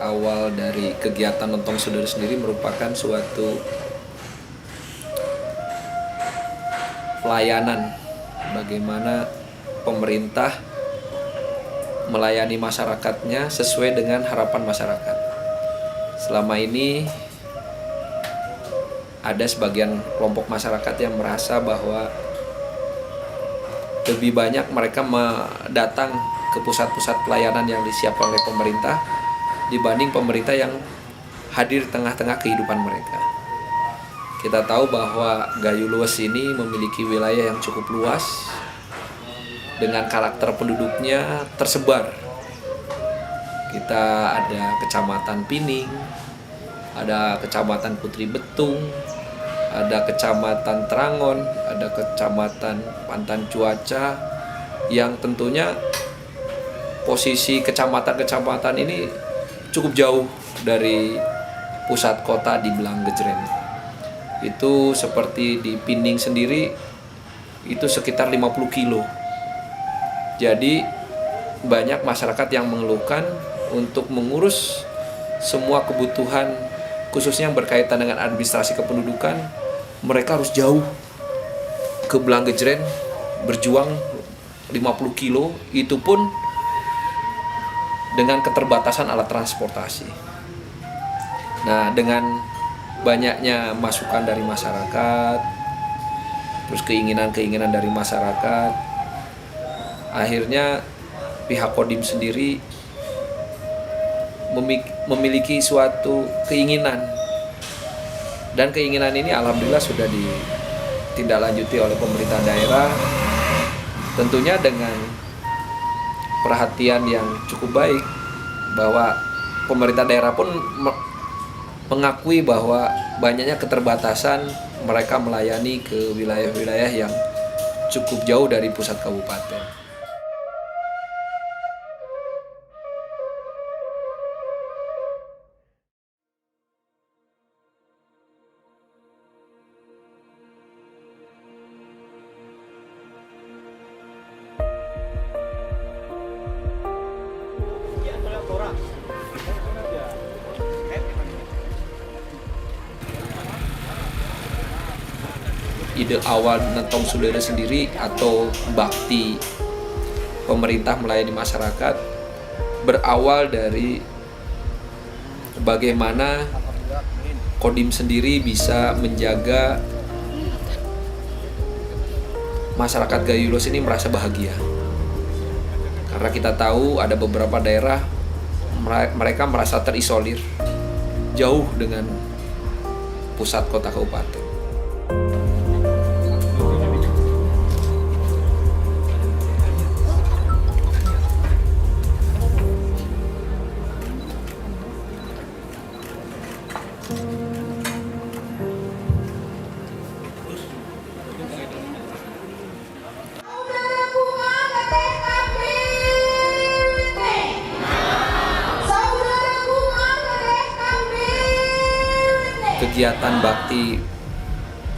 awal dari kegiatan Nentong Saudara sendiri merupakan suatu pelayanan, bagaimana pemerintah melayani masyarakatnya sesuai dengan harapan masyarakat. Selama ini ada sebagian kelompok masyarakat yang merasa bahwa lebih banyak mereka datang ke pusat-pusat pelayanan yang disiapkan oleh pemerintah dibanding pemerintah yang hadir di tengah-tengah kehidupan mereka. Kita tahu bahwa Gayo Luwes ini memiliki wilayah yang cukup luas dengan karakter penduduknya tersebar. Kita ada Kecamatan Pining, ada Kecamatan Putri Betung, ada Kecamatan Trangon, ada Kecamatan Pantan Cuaca, yang tentunya posisi kecamatan-kecamatan ini cukup jauh dari pusat kota di Belang Gejreng. Itu seperti di Pining sendiri itu sekitar 50 kilo. Jadi banyak masyarakat yang mengeluhkan untuk mengurus semua kebutuhan khususnya yang berkaitan dengan administrasi kependudukan, mereka harus jauh ke Belang Gejreng berjuang 50 kilo, itu pun dengan keterbatasan alat transportasi. Nah, dengan banyaknya masukan dari masyarakat, terus keinginan-keinginan dari masyarakat, akhirnya pihak Kodim sendiri memiliki suatu keinginan, dan keinginan ini alhamdulillah sudah ditindaklanjuti oleh pemerintah daerah, tentunya dengan perhatian yang cukup baik, bahwa pemerintah daerah pun mengakui bahwa banyaknya keterbatasan mereka melayani ke wilayah-wilayah yang cukup jauh dari pusat kabupaten. Ide awal Nentong Saudara sendiri atau bakti pemerintah melayani masyarakat berawal dari bagaimana Kodim sendiri bisa menjaga masyarakat Gayo Luwes ini merasa bahagia. Karena kita tahu ada beberapa daerah mereka merasa terisolir jauh dengan pusat kota kabupaten. Kegiatan bakti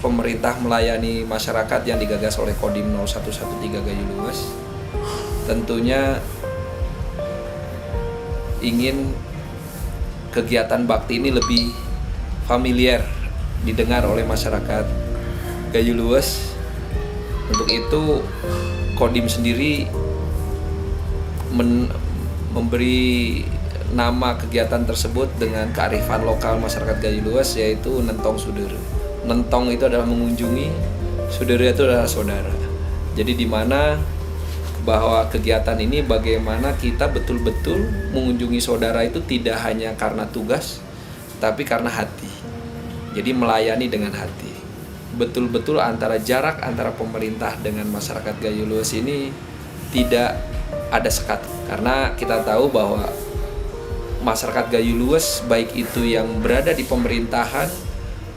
pemerintah melayani masyarakat yang digagas oleh Kodim 0113 Gayo Luwes tentunya ingin kegiatan bakti ini lebih familiar didengar oleh masyarakat Gayo Luwes. Untuk itu Kodim sendiri memberi nama kegiatan tersebut dengan kearifan lokal masyarakat Gayo Luwes, yaitu Nentong Saudara. Nentong itu adalah mengunjungi, saudara itu adalah saudara. Jadi di mana bahwa kegiatan ini bagaimana kita betul-betul mengunjungi saudara itu tidak hanya karena tugas, tapi karena hati. Jadi melayani dengan hati. Betul-betul jarak antara pemerintah dengan masyarakat Gayo Luwes ini tidak ada sekat. Karena kita tahu bahwa masyarakat Gayo Luwes baik itu yang berada di pemerintahan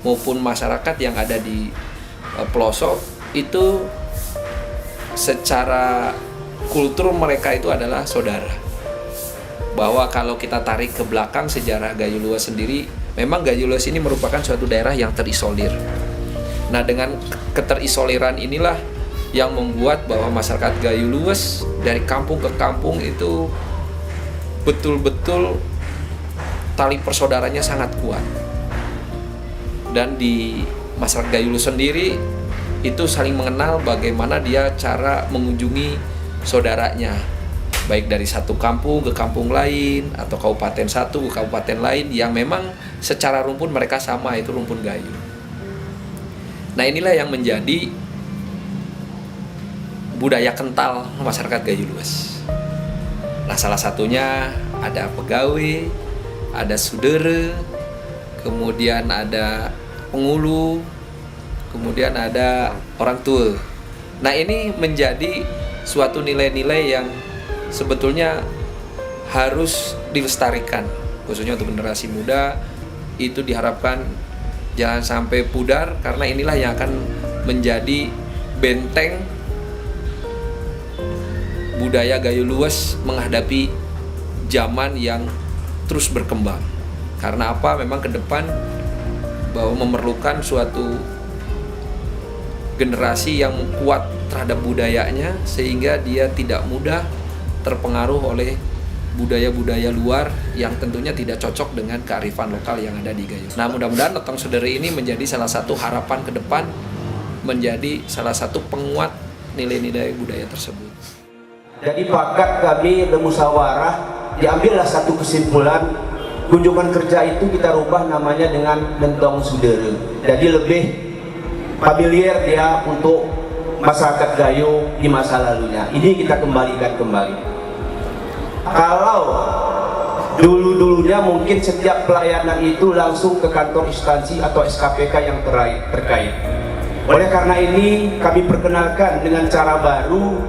maupun masyarakat yang ada di pelosok itu secara kultur mereka itu adalah saudara. Bahwa kalau kita tarik ke belakang sejarah Gayo Luwes sendiri, memang Gayo Luwes ini merupakan suatu daerah yang terisolir. Nah, dengan keterisoliran inilah yang membuat bahwa masyarakat Gayo Luwes dari kampung ke kampung itu betul-betul tali persaudaranya sangat kuat. Dan di masyarakat Gayo Lues sendiri itu saling mengenal bagaimana dia cara mengunjungi saudaranya, baik dari satu kampung ke kampung lain atau kabupaten satu ke kabupaten lain yang memang secara rumpun mereka sama, itu rumpun Gayo. Nah, inilah yang menjadi budaya kental masyarakat Gayo Lues. Nah, salah satunya ada pegawai, ada sudere, kemudian ada pengulu, kemudian ada orang tua. Nah, ini menjadi suatu nilai-nilai yang sebetulnya harus dilestarikan, khususnya untuk generasi muda. Itu diharapkan jangan sampai pudar, karena inilah yang akan menjadi benteng budaya Gayo Lues menghadapi zaman yang terus berkembang. Karena apa? Memang ke depan bahwa memerlukan suatu generasi yang kuat terhadap budayanya, sehingga dia tidak mudah terpengaruh oleh budaya-budaya luar yang tentunya tidak cocok dengan kearifan lokal yang ada di Gayo. Nah, mudah-mudahan Lotong Sudere ini menjadi salah satu harapan ke depan, menjadi salah satu penguat nilai-nilai budaya tersebut. Jadi pakat kami bermusyawarah, diambillah satu kesimpulan, kunjungan kerja itu kita rubah namanya dengan Lentong Sudere. Jadi lebih familiar dia untuk masyarakat Gayo di masa lalunya. Ini kita kembalikan kembali. Kalau dulu-dulunya mungkin setiap pelayanan itu langsung ke kantor instansi atau SKPK yang terkait. Oleh karena ini kami perkenalkan dengan cara baru,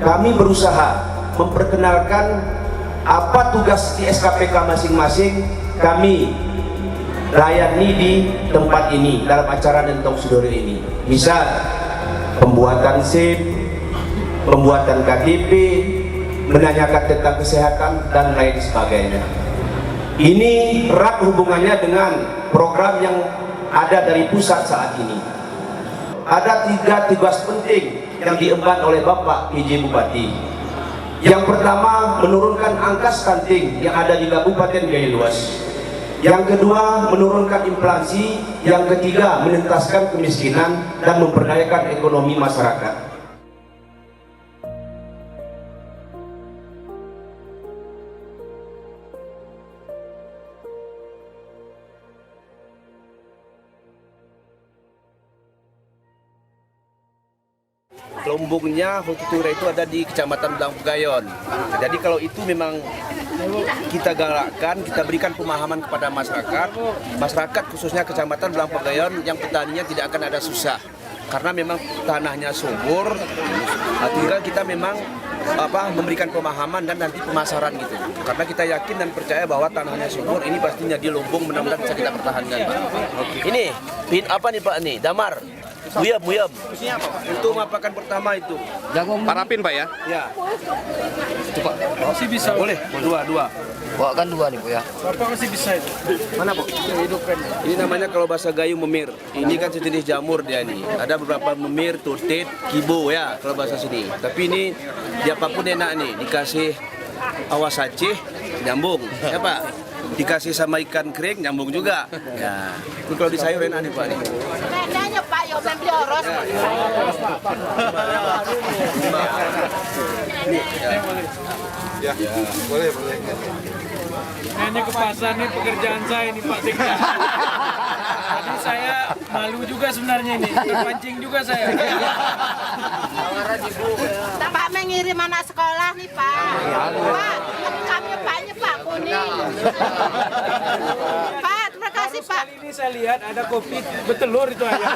kami berusaha memperkenalkan apa tugas di SKPK masing-masing kami layani di tempat ini dalam acara Lentong Sudere ini. Misal pembuatan SIM, pembuatan KTP, menanyakan tentang kesehatan dan lain sebagainya. Ini erat hubungannya dengan program yang ada dari pusat saat ini. Ada 3 tugas penting yang diemban oleh Bapak PJ Bupati. Yang pertama, menurunkan angka stunting yang ada di Kabupaten Gayo Lues. Yang kedua, menurunkan inflasi. Yang ketiga, menuntaskan kemiskinan dan memperdayakan ekonomi masyarakat. Lombongnya hortikultura itu ada di Kecamatan Belang Pegayon. Jadi kalau itu memang kita galakkan, kita berikan pemahaman kepada masyarakat khususnya Kecamatan Belang Pegayon yang petaninya tidak akan ada susah. Karena memang tanahnya subur, tinggal kita memang memberikan pemahaman dan nanti pemasaran gitu. Karena kita yakin dan percaya bahwa tanahnya subur, ini pastinya di Lombong mudah-mudahan bisa kita pertahankan, Pak. Ini pin apa nih Pak nih? Damar. Buyam. Itu mapakan pertama itu. Parapin Pak ya? Ya. Itu Pak. Masih bisa. Boleh, dua. Bawa kan 2 nih Bu ya. Bapak masih bisa itu. Mana Bu? Hidupkan. Ini namanya kalau bahasa Gayo memir. Ini kan sejenis jamur dia nih. Ada beberapa memir, tutit, kibo ya kalau bahasa sini. Tapi ini diapapun enak nih. Dikasih awas aceh, nyambung. Ya Pak? Dikasih sama ikan kering, nyambung juga. Ya. Ini kalau di sayur enak nih Pak nih. Nanya Pak, yo membioros. Ya, boleh. Nanya ke pasar nih pekerjaan saya nih Pak Sekda. Jadi saya malu juga sebenarnya ini. Terpancing juga saya. Pak mengirim anak sekolah nih Pak. Pak, kami Paknya Pak kuning. Pak, terima kasih Pak. Kali ini saya lihat ada kopi betelur itu aja.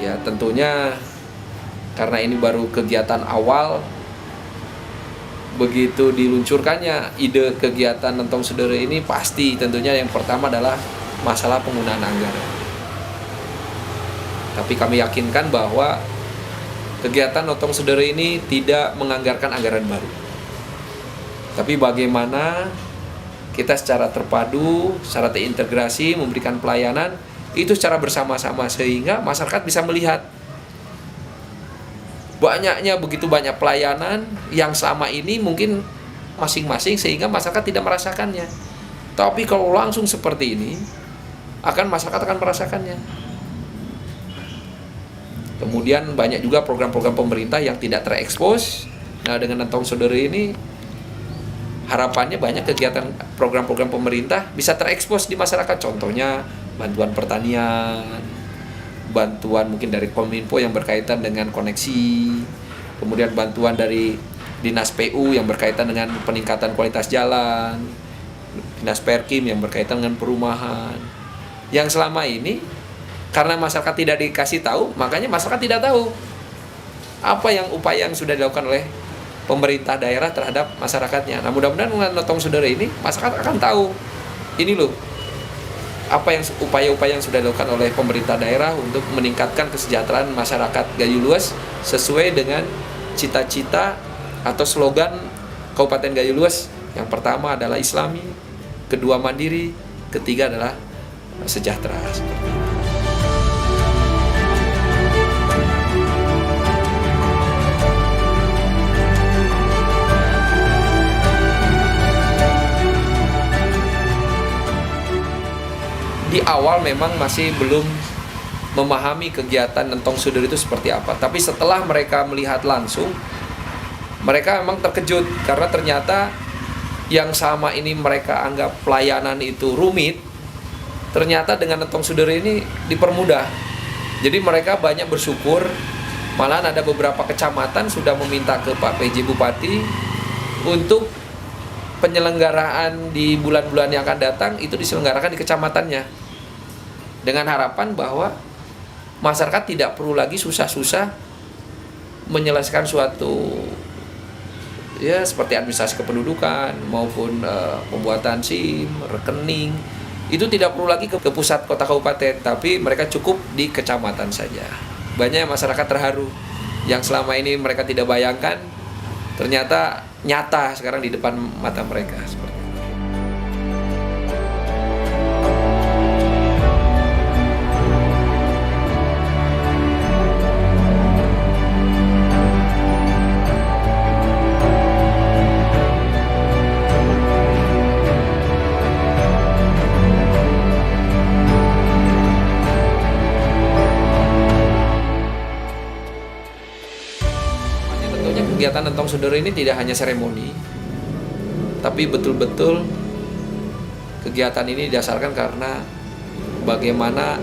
Ya tentunya karena ini baru kegiatan awal, begitu diluncurkannya ide kegiatan Nentong Sedere ini, pasti tentunya yang pertama adalah masalah penggunaan anggaran. Tapi kami yakinkan bahwa kegiatan Nentong Sedere ini tidak menganggarkan anggaran baru. Tapi bagaimana kita secara terpadu, secara terintegrasi memberikan pelayanan itu secara bersama-sama sehingga masyarakat bisa melihat begitu banyak pelayanan yang selama ini mungkin masing-masing sehingga masyarakat tidak merasakannya. Tapi kalau langsung seperti ini, masyarakat akan merasakannya. Kemudian banyak juga program-program pemerintah yang tidak terekspos. Nah, dengan Nentong Sedere ini harapannya banyak kegiatan program-program pemerintah bisa terekspos di masyarakat. Contohnya bantuan pertanian, bantuan mungkin dari Kominfo yang berkaitan dengan koneksi, kemudian bantuan dari Dinas PU yang berkaitan dengan peningkatan kualitas jalan, Dinas Perkim yang berkaitan dengan perumahan. Yang selama ini karena masyarakat tidak dikasih tahu, makanya masyarakat tidak tahu apa yang upaya yang sudah dilakukan oleh pemerintah daerah terhadap masyarakatnya. Nah, mudah-mudahan dengan Nentong Sedere ini masyarakat akan tahu ini loh apa yang upaya-upaya yang sudah dilakukan oleh pemerintah daerah untuk meningkatkan kesejahteraan masyarakat Gayo Luas sesuai dengan cita-cita atau slogan Kabupaten Gayo Luas. Yang pertama adalah Islami, kedua mandiri, ketiga adalah sejahtera. Seperti itu. Di awal memang masih belum memahami kegiatan Nentong Sedere itu seperti apa. Tapi setelah mereka melihat langsung, mereka memang terkejut karena ternyata yang sama ini mereka anggap pelayanan itu rumit, ternyata dengan Nentong Sedere ini dipermudah. Jadi mereka banyak bersyukur, malahan ada beberapa kecamatan sudah meminta ke Pak PJ Bupati untuk penyelenggaraan di bulan-bulan yang akan datang itu diselenggarakan di kecamatannya, dengan harapan bahwa masyarakat tidak perlu lagi susah-susah menyelesaikan suatu ya seperti administrasi kependudukan maupun pembuatan SIM, rekening. Itu tidak perlu lagi ke pusat kota kabupaten, tapi mereka cukup di kecamatan saja. Banyak masyarakat terharu yang selama ini mereka tidak bayangkan ternyata nyata sekarang di depan mata mereka seperti itu. Kegiatan Nentong Sedere ini tidak hanya seremoni, tapi betul-betul kegiatan ini didasarkan karena bagaimana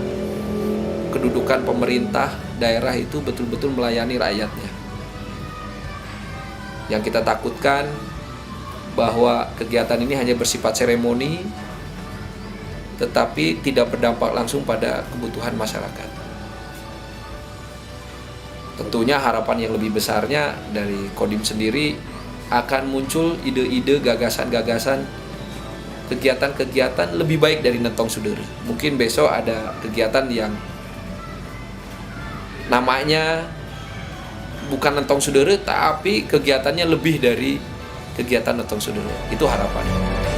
kedudukan pemerintah daerah itu betul-betul melayani rakyatnya. Yang kita takutkan bahwa kegiatan ini hanya bersifat seremoni, tetapi tidak berdampak langsung pada kebutuhan masyarakat. Tentunya harapan yang lebih besarnya dari Kodim sendiri akan muncul ide-ide, gagasan-gagasan, kegiatan-kegiatan lebih baik dari Nentong Sedere. Mungkin besok ada kegiatan yang namanya bukan Nentong Sedere, tapi kegiatannya lebih dari kegiatan Nentong Sedere. Itu harapannya.